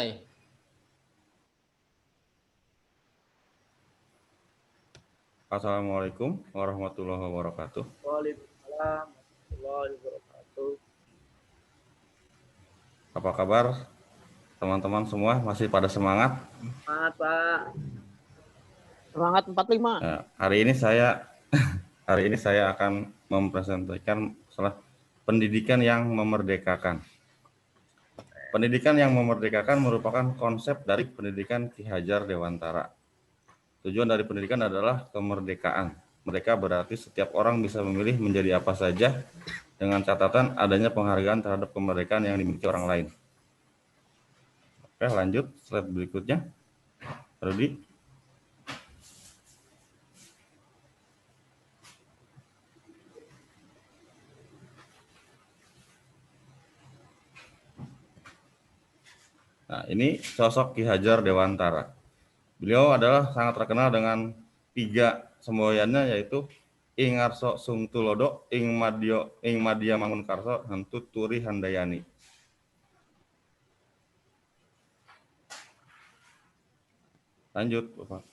Hai. Assalamualaikum warahmatullahi wabarakatuh. Waalaikumsalam warahmatullahi wabarakatuh. Apa kabar teman-teman semua? Masih pada semangat? Semangat, Pak. Semangat 45. Nah, hari ini saya akan mempresentasikan masalah pendidikan yang memerdekakan. Pendidikan yang memerdekakan merupakan konsep dari pendidikan Ki Hajar Dewantara. Tujuan dari pendidikan adalah kemerdekaan. Mereka berarti setiap orang bisa memilih menjadi apa saja dengan catatan adanya penghargaan terhadap kemerdekaan yang dimiliki orang lain. Oke, lanjut slide berikutnya. Rudi. Nah, ini sosok Ki Hajar Dewantara. Beliau adalah sangat terkenal dengan 3 semboyannya, yaitu Ing Ngarso Sung Tulodo, Ing Madya Mangunkarso, dan Tuturi Handayani. Lanjut, Bapak.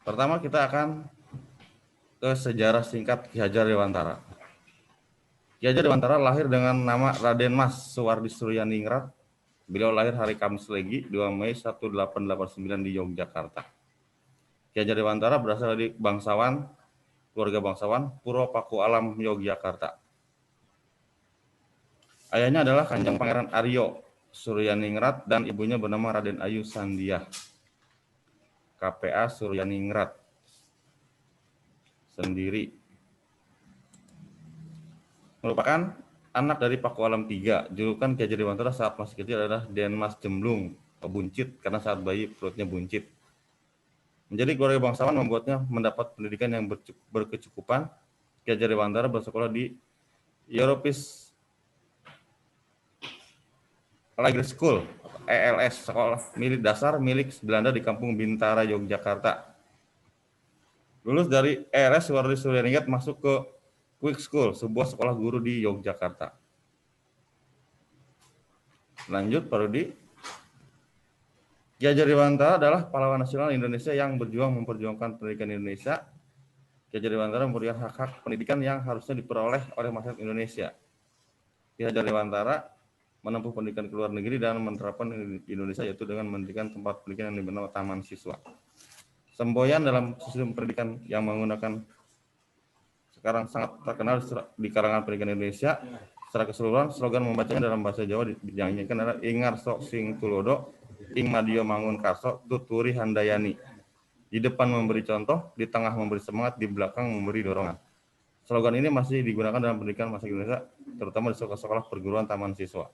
Pertama kita akan ke sejarah singkat Ki Hajar Dewantara. Ki Hajar Dewantara lahir dengan nama Raden Mas Suwardi Suryaningrat. Beliau lahir hari Kamis Legi 2 Mei 1889 di Yogyakarta. Ki Hajar Dewantara berasal dari keluarga bangsawan Puro Paku Alam, Yogyakarta. Ayahnya adalah Kanjeng Pangeran Aryo Suryaningrat dan ibunya bernama Raden Ayu Sandiah, KPA Suryaningrat sendiri. Merupakan anak dari Paku Alam III. Julukan Ki Hajar Dewantara saat masih kecil adalah Den Mas Jemblung, buncit, karena saat bayi perutnya buncit. Menjadi keluarga bangsawan membuatnya mendapat pendidikan yang berkecukupan. Ki Hajar Dewantara bersekolah di Europis Lager School, ELS, sekolah milik dasar milik Belanda di Kampung Bintara, Yogyakarta. Lulus dari ELS, Suwardi Suryaningrat masuk ke Quick School, sebuah sekolah guru di Yogyakarta. Lanjut, Pak Rudi. Ki Hajar Dewantara adalah pahlawan nasional Indonesia yang berjuang memperjuangkan pendidikan Indonesia. Ki Hajar Dewantara memberikan hak-hak pendidikan yang harusnya diperoleh oleh masyarakat Indonesia. Ki Hajar Dewantara menempuh pendidikan ke luar negeri dan menerapkan di Indonesia, yaitu dengan mendirikan tempat pendidikan yang dibernama Taman Siswa. Semboyan dalam sistem pendidikan yang menggunakan sekarang sangat terkenal di kalangan pendidikan Indonesia. Secara keseluruhan, slogan membacanya dalam bahasa Jawa dinyanyikan adalah Ing Ngarso Sing Tulodo, Ing Madya Mangunkarso, Tuturi Handayani. Di depan memberi contoh, di tengah memberi semangat, di belakang memberi dorongan. Slogan ini masih digunakan dalam pendidikan masyarakat Indonesia, terutama di sekolah-sekolah perguruan taman siswa.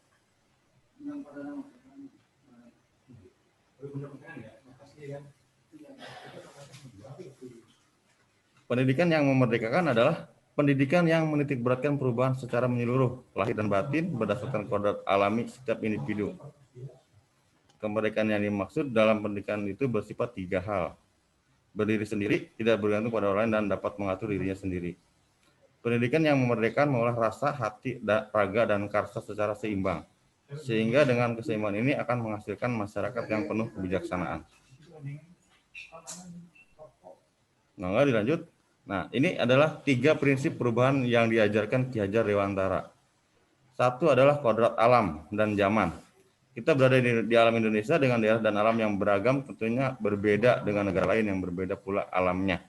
Pendidikan yang memerdekakan adalah pendidikan yang menitikberatkan perubahan secara menyeluruh, lahir dan batin, berdasarkan kodrat alami setiap individu. Kemerdekaan yang dimaksud dalam pendidikan itu bersifat 3 hal. Berdiri sendiri, tidak bergantung pada orang lain, dan dapat mengatur dirinya sendiri. Pendidikan yang memerdekakan mengolah rasa, hati, raga, dan karsa secara seimbang. Sehingga dengan keseimbangan ini akan menghasilkan masyarakat yang penuh kebijaksanaan. Nah, dilanjut. Nah, ini adalah 3 prinsip perubahan yang diajarkan Ki Hajar Dewantara. 1 adalah kodrat alam dan zaman. Kita berada di alam Indonesia dengan daerah dan alam yang beragam, tentunya berbeda dengan negara lain yang berbeda pula alamnya.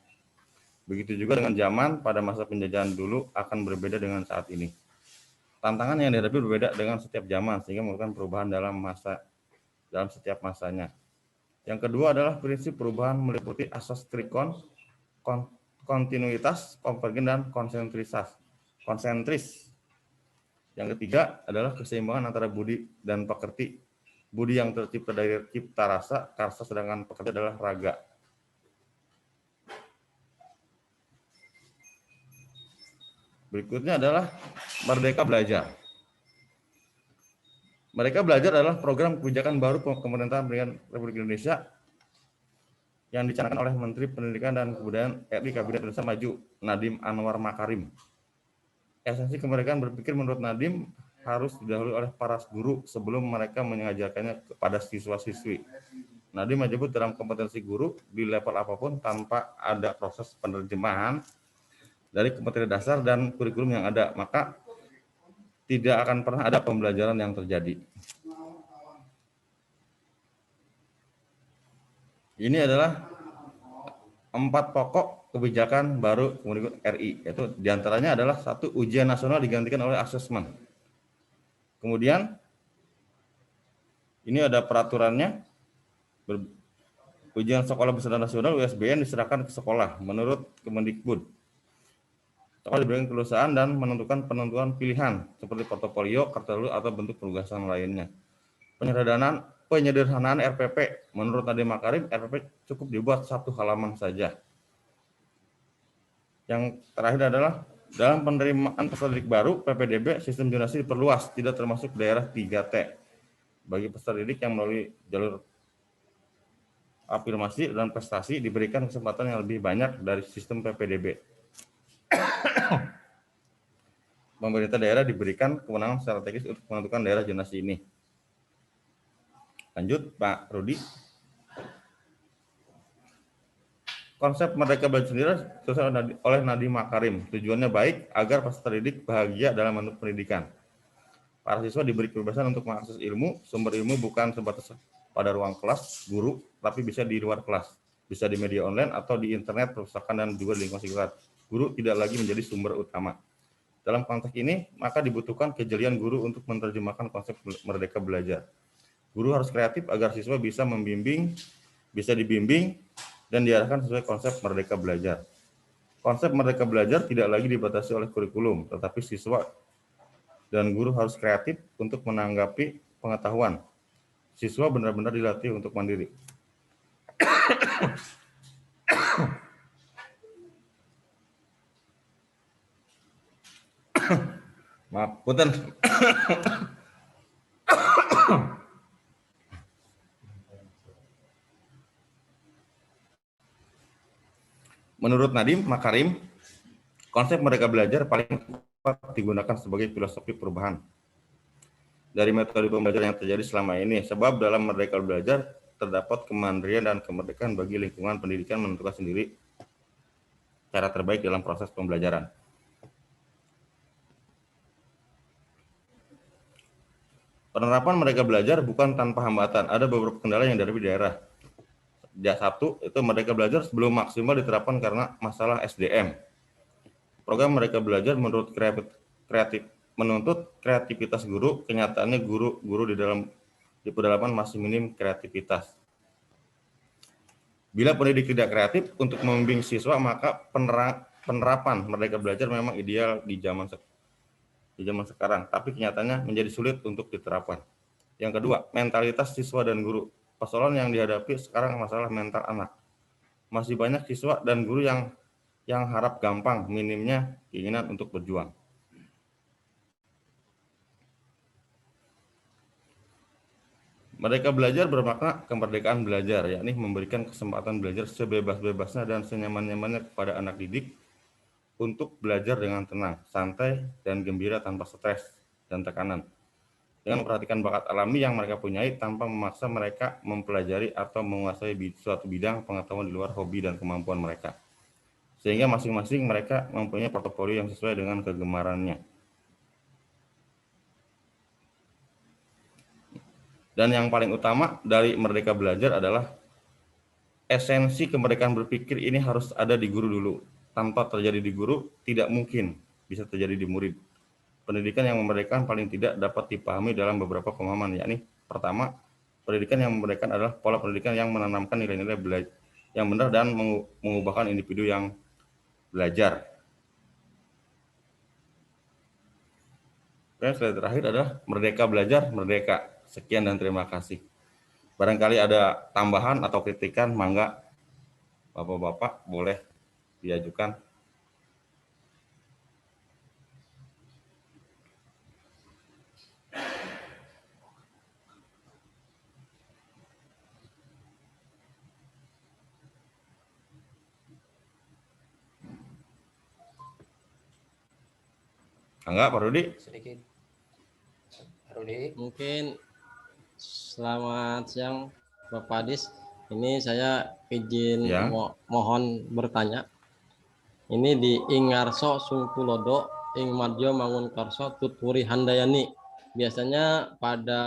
Begitu juga dengan zaman, pada masa penjajahan dulu akan berbeda dengan saat ini. Tantangan yang dihadapi berbeda dengan setiap zaman, sehingga memerlukan perubahan dalam setiap masanya. Yang kedua adalah prinsip perubahan meliputi asas trikon, kontinuitas, konvergen, dan konsentris. Yang ketiga adalah keseimbangan antara budi dan pekerti. Budi yang tercipta dari cipta rasa, karsa, sedangkan pekerti adalah raga. Berikutnya adalah Merdeka Belajar. Merdeka Belajar adalah program kebijakan baru pemerintahan Republik Indonesia yang dicanangkan oleh Menteri Pendidikan dan Kebudayaan RI Kabinet Indonesia Maju, Nadiem Anwar Makarim. Esensi kemerdekaan berpikir menurut Nadiem harus didahului oleh para guru sebelum mereka mengajarkannya kepada siswa-siswi. Nadiem menyebut dalam kompetensi guru di level apapun tanpa ada proses penerjemahan dari materi dasar dan kurikulum yang ada, maka tidak akan pernah ada pembelajaran yang terjadi. Ini adalah 4 pokok kebijakan baru Kemendikbud RI, yaitu diantaranya adalah 1, ujian nasional digantikan oleh asesmen. Kemudian ini ada peraturannya, ujian sekolah bersama nasional USBN diserahkan ke sekolah menurut Kemendikbud. Sekolah diberikan kelulusan dan menentukan penentuan pilihan seperti portofolio, kartu lulus atau bentuk penugasan lainnya. Penyederhanaan RPP, menurut Nadiem Makarim, RPP cukup dibuat 1 halaman saja. Yang terakhir adalah dalam penerimaan peserta didik baru PPDB, sistem zonasi diperluas, tidak termasuk daerah 3T. Bagi peserta didik yang melalui jalur afirmasi dan prestasi diberikan kesempatan yang lebih banyak dari sistem PPDB. Pemerintah daerah diberikan kewenangan strategis untuk menentukan daerah zonasi ini. Lanjut, Pak Rudi. Konsep Merdeka Belajar sendiri disusun oleh Nadiem Makarim. Tujuannya baik agar peserta didik bahagia dalam bentuk pendidikan. Para siswa diberi kebebasan untuk mengakses ilmu. Sumber ilmu bukan sebatas pada ruang kelas guru, tapi bisa di luar kelas. Bisa di media online atau di internet, perpustakaan, dan juga di lingkungan sekitar. Guru tidak lagi menjadi sumber utama. Dalam konteks ini, maka dibutuhkan kejelian guru untuk menerjemahkan konsep Merdeka Belajar. Guru harus kreatif agar siswa bisa dibimbing, dan diarahkan sesuai konsep Merdeka Belajar. Konsep Merdeka Belajar tidak lagi dibatasi oleh kurikulum, tetapi siswa dan guru harus kreatif untuk menanggapi pengetahuan. Siswa benar-benar dilatih untuk mandiri. Maaf, punten. Menurut Nadiem Makarim, konsep Merdeka Belajar paling tepat digunakan sebagai filosofi perubahan dari metode pembelajaran yang terjadi selama ini. Sebab dalam Merdeka Belajar terdapat kemandirian dan kemerdekaan bagi lingkungan pendidikan menentukan sendiri cara terbaik dalam proses pembelajaran. Penerapan Merdeka Belajar bukan tanpa hambatan. Ada beberapa kendala yang dihadapi daerah. Satu, itu Merdeka Belajar belum maksimal diterapkan karena masalah SDM. Program Merdeka Belajar menuntut kreativitas guru. Kenyataannya guru di pedalaman masih minim kreativitas. Bila pendidik tidak kreatif untuk membimbing siswa, maka penerapan Merdeka Belajar memang ideal di zaman sekarang, tapi kenyataannya menjadi sulit untuk diterapkan. Yang kedua, mentalitas siswa dan guru. Persoalan yang dihadapi sekarang masalah mental anak. Masih banyak siswa dan guru yang harap gampang, minimnya keinginan untuk berjuang. Merdeka Belajar bermakna kemerdekaan belajar, yakni memberikan kesempatan belajar sebebas-bebasnya dan senyaman-nyamannya kepada anak didik untuk belajar dengan tenang, santai, dan gembira tanpa stres dan tekanan. Dengan memperhatikan bakat alami yang mereka punyai tanpa memaksa mereka mempelajari atau menguasai suatu bidang pengetahuan di luar hobi dan kemampuan mereka. Sehingga masing-masing mereka mempunyai portofolio yang sesuai dengan kegemarannya. Dan yang paling utama dari Merdeka Belajar adalah esensi kemerdekaan berpikir ini harus ada di guru dulu. Tanpa terjadi di guru, tidak mungkin bisa terjadi di murid. Pendidikan yang memerdekakan paling tidak dapat dipahami dalam beberapa pemahaman, yakni pertama, pendidikan yang memerdekakan adalah pola pendidikan yang menanamkan nilai-nilai belajar yang benar dan mengubahkan individu yang belajar. Dan slide terakhir adalah Merdeka Belajar, Merdeka. Sekian dan terima kasih. Barangkali ada tambahan atau kritikan, mangga Bapak-bapak boleh diajukan. Enggak, Pak Rudi? Sedikit. Rudi. Mungkin selamat siang Bapak Adis. Ini saya izin Ya. mohon bertanya. Ini di Ingarso Sungkulodo, Ing Madjo Mangunkarso Tuturi Handayani. Biasanya pada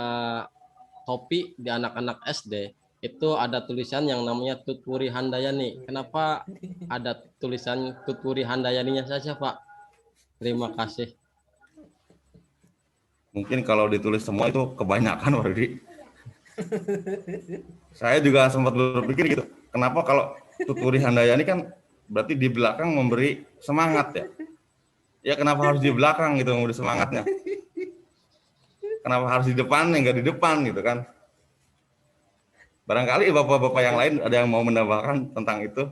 topi di anak-anak SD itu ada tulisan yang namanya Tuturi Handayani. Kenapa ada tulisan Tuturi Handayaninya saja, Pak? Terima kasih. Mungkin kalau ditulis semua itu kebanyakan, Pak Rudi. Saya juga sempat berpikir gitu. Kenapa kalau Tuturi Handayani kan berarti di belakang memberi semangat ya? Ya kenapa harus di belakang gitu memberi semangatnya? Kenapa harus di depan, nggak di depan gitu kan? Barangkali bapak-bapak yang lain ada yang mau menambahkan tentang itu.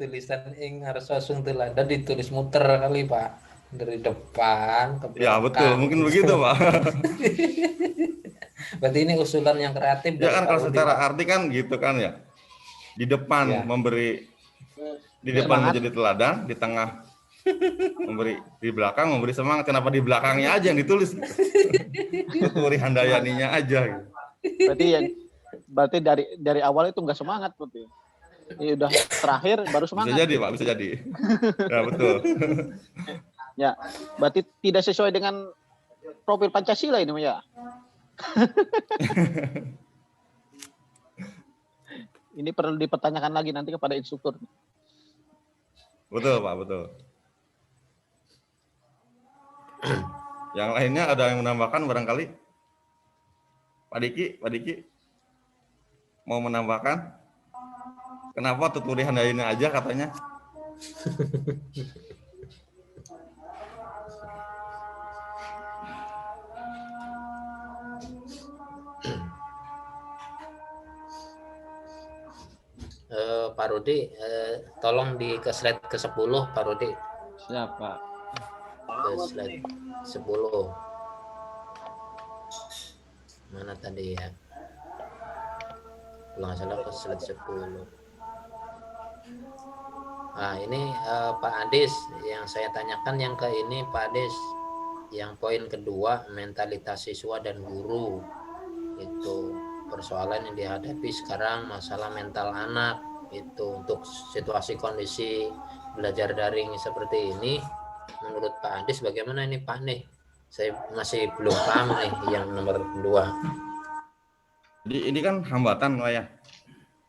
Tulisan ing harus langsung telada ditulis muter kali Pak, dari depan ke belakang. Ya betul, mungkin begitu Pak. Berarti ini usulan yang kreatif. Ya kan kalau secara arti kan gitu kan ya. Di depan Ya. memberi, di depan Semangat. menjadi teladan, di tengah memberi, di belakang memberi semangat. Kenapa di belakangnya aja yang ditulis? Tuturi Handayaninya aja. Gitu. Berarti dari awal itu nggak semangat berarti. Ini udah terakhir baru Bisa semangat. jadi Pak, bisa jadi. Ya betul. Ya, berarti tidak sesuai dengan profil Pancasila ini ya. Ini perlu dipertanyakan lagi nanti kepada instruktur. Betul Pak, betul. Yang lainnya ada yang menambahkan barangkali? Pak Diki mau menambahkan? Kenapa Tuturi Handayani aja katanya? Pak Rudi, tolong ke slide ke-10 Pak Rudi. Siapa? Ke slide 10. Mana tadi ya? Kalau nggak salah ke slide 10. Nah ini Pak Adis, yang saya tanyakan yang ke ini Pak Adis, yang poin kedua, mentalitas siswa dan guru. Itu persoalan yang dihadapi sekarang, masalah mental anak itu untuk situasi kondisi belajar daring seperti ini. Menurut Pak Adis bagaimana ini Pak nih? Saya masih belum paham nih yang nomor 2. Jadi ini kan hambatan Pak ya.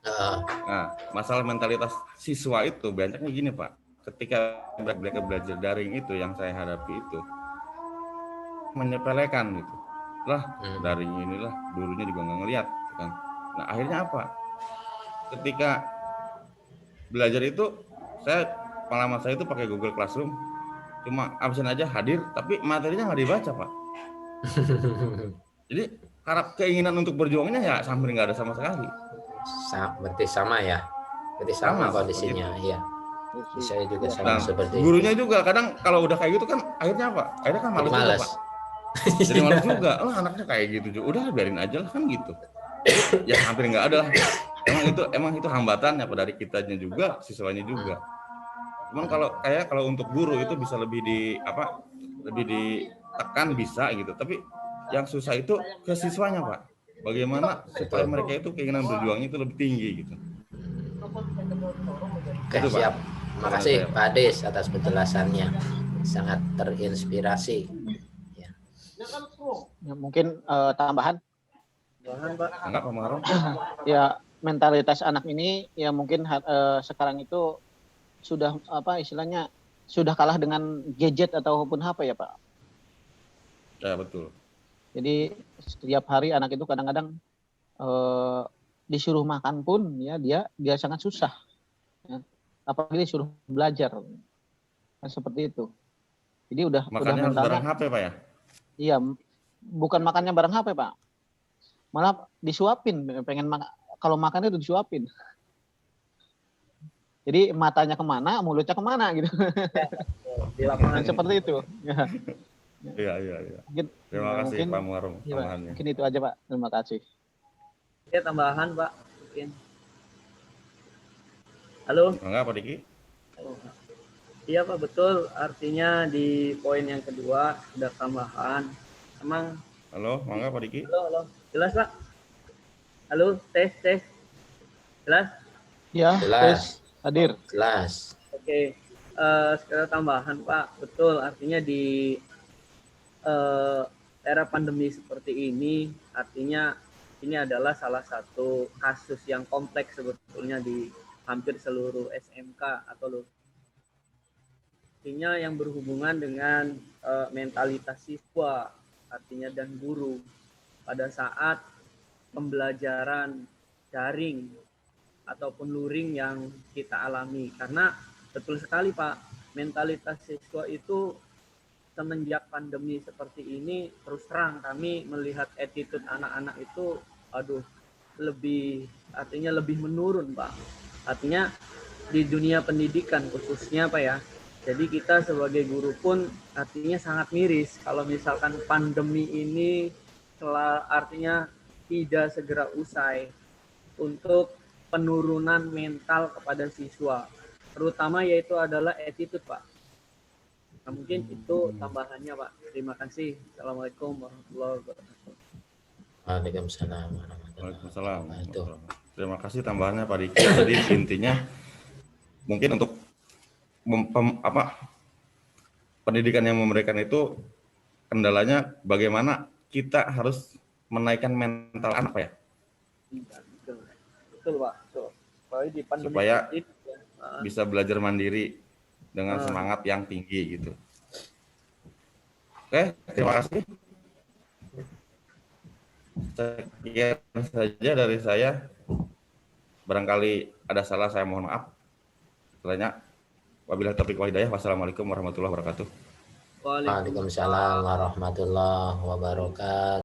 Nah, masalah mentalitas siswa itu banyaknya gini Pak. Ketika mereka belajar daring itu yang saya hadapi itu menyepelekan gitu. Lah daring inilah gurunya juga nggak ngeliat kan. Nah akhirnya apa? Ketika belajar itu pengalaman saya itu pakai Google Classroom, cuma absen aja hadir tapi materinya nggak dibaca Pak. Jadi harap keinginan untuk berjuangnya ya hampir nggak ada sama sekali. Berarti sama ya? Berarti sama kondisinya, iya. Saya juga sama seperti gurunya juga kadang kalau udah kayak gitu kan akhirnya apa? Akhirnya kan malas juga Pak. Jadi malas juga, anaknya kayak gitu juga, udah biarin aja lah kan gitu. Ya hampir nggak ada lah. Emang itu hambatannya dari kitanya juga, siswanya juga. Cuman kalau untuk guru itu bisa lebih ditekan bisa gitu. Tapi yang susah itu ke siswanya Pak. Bagaimana supaya mereka itu keinginan berjuangnya itu lebih tinggi gitu. Oke, itu, siap. Terima kasih Pak Adis atas penjelasannya. Sangat terinspirasi. Ya, mungkin tambahan. Enggak Pak Muharrem? Ya, mentalitas anak ini ya mungkin sekarang itu sudah istilahnya sudah kalah dengan gadget ataupun HP ya Pak. Ya betul. Jadi setiap hari anak itu kadang-kadang disuruh makan pun ya dia sangat susah. Ya. Apalagi disuruh belajar. Kan seperti itu. Jadi makannya harus bareng HP Pak ya? Iya, bukan makannya bareng HP Pak. Malah disuapin, kalau makan itu disuapin. Jadi matanya kemana, mulutnya kemana gitu. Di lapangan seperti itu. Ya. Iya. Mungkin, Terima kasih Pak Muharrem tambahannya. Mungkin itu aja Pak. Terima kasih. ya tambahan Pak mungkin. Halo. Enggak Pak Diki? Iya Pak, betul. Artinya di poin yang kedua ada tambahan. Emang, Halo, mangga Pak Diki. halo. Jelas Pak? Halo, tes. Jelas? Ya, Jelas. tes hadir. Jelas. Oke. Sekedar tambahan Pak, betul. Artinya di era pandemi seperti ini, artinya ini adalah salah satu kasus yang kompleks sebetulnya di hampir seluruh SMK atau artinya yang berhubungan dengan mentalitas siswa, artinya dan guru pada saat pembelajaran daring ataupun luring yang kita alami. Karena betul sekali Pak, mentalitas siswa itu semenjak pandemi seperti ini terus terang kami melihat attitude anak-anak itu artinya lebih menurun Pak. Artinya di dunia pendidikan khususnya Pak ya. Jadi kita sebagai guru pun artinya sangat miris kalau misalkan pandemi ini artinya tidak segera usai untuk penurunan mental kepada siswa. Terutama yaitu adalah attitude Pak. Nah, mungkin itu tambahannya Pak. Terima kasih. Assalamualaikum warahmatullahi wabarakatuh. Waalaikumsalam warahmatullahi Waalaikumsalam. wabarakatuh. Terima kasih tambahannya Pak Diki. Jadi intinya mungkin untuk pendidikan yang memberikan itu kendalanya bagaimana kita harus menaikkan mental anak Pak ya. Betul Pak. Betul. Di pandemi Supaya ini, bisa belajar mandiri dengan semangat yang tinggi gitu. Oke, terima kasih. Sekian saja dari saya. Barangkali ada salah, saya mohon maaf. Selanjutnya, wabillahi taufiq wal hidayah. Wassalamualaikum warahmatullahi wabarakatuh. Waalaikumsalam warahmatullahi wabarakatuh.